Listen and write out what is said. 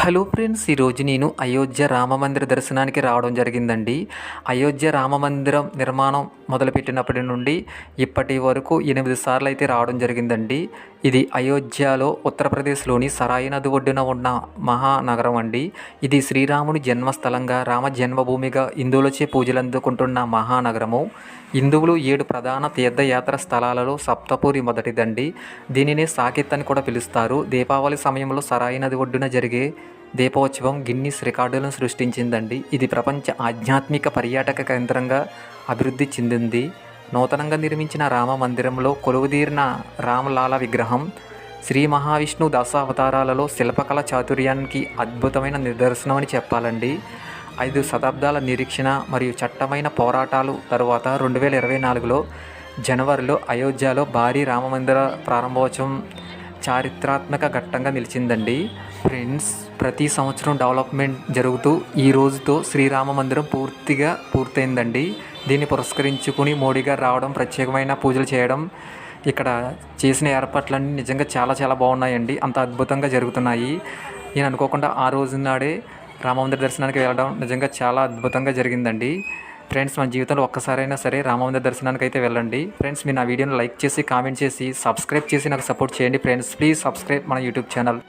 Hello friends, ఈరోజు నేను అయోధ్య రామమందిర దర్శనానికి రావడం జరిగిందండి. అయోధ్య రామమందిరం నిర్మాణం మొదలుపెట్టినప్పటి నుండి ఇప్పటి వరకు 8 సార్లు అయితే రావడం జరిగిందండి. ఇది అయోధ్యలో ఉత్తరప్రదేశ్లోని సరాయి నది ఒడ్డున ఉన్న మహానగరం అండి. ఇది శ్రీరాముని జన్మస్థలంగా, రామ జన్మభూమిగా హిందువులచే పూజలు అందుకుంటున్న మహానగరము. హిందువులు 7 ప్రధాన తీర్థయాత్ర స్థలాలలో సప్తపురి మొదటిదండి. దీనిని సాకేత్ అని కూడా పిలుస్తారు. దీపావళి సమయంలో సరాయి నది ఒడ్డున జరిగే దీపోత్సవం గిన్నిస్ రికార్డులను సృష్టించిందండి. ఇది ప్రపంచ ఆధ్యాత్మిక పర్యాటక కేంద్రంగా అభివృద్ధి చెందింది. నూతనంగా నిర్మించిన రామ మందిరంలో కొలువుదీరిన రామలాల విగ్రహం శ్రీ మహావిష్ణు దశావతారాలలో శిల్పకళ చాతుర్యానికి అద్భుతమైన నిదర్శనం అని చెప్పాలండి. 5 శతాబ్దాల నిరీక్షణ మరియు చట్టమైన పోరాటాలు తరువాత 2024లో జనవరిలో అయోధ్యలో భారీ రామమందిర ప్రారంభోత్సవం చారిత్రాత్మక ఘట్టంగా నిలిచిందండి. ఫ్రెండ్స్, ప్రతి సంవత్సరం డెవలప్మెంట్ జరుగుతూ ఈ రోజుతో శ్రీరామ మందిరం పూర్తిగా పూర్తయిందండి. దీన్ని పురస్కరించుకుని మోడీ గారు రావడం, ప్రత్యేకమైన పూజలు చేయడం, ఇక్కడ చేసిన ఏర్పాట్లన్నీ నిజంగా చాలా చాలా బాగున్నాయండి. అంత అద్భుతంగా జరుగుతున్నాయి. నేను అనుకోకుండా ఆ రోజు నాడే రామమందిర దర్శనానికి వెళ్ళడం నిజంగా చాలా అద్భుతంగా జరిగిందండి. ఫ్రెండ్స్, మన జీవితంలో ఒక్కసారైనా సరే రామమందిర దర్శనానికి అయితే వెళ్ళండి. ఫ్రెండ్స్, మీరు నా వీడియోని లైక్ చేసి, కామెంట్ చేసి, సబ్స్క్రైబ్ చేసి నాకు సపోర్ట్ చేయండి. ఫ్రెండ్స్, ప్లీజ్ సబ్స్క్రైబ్ మన యూట్యూబ్ ఛానల్.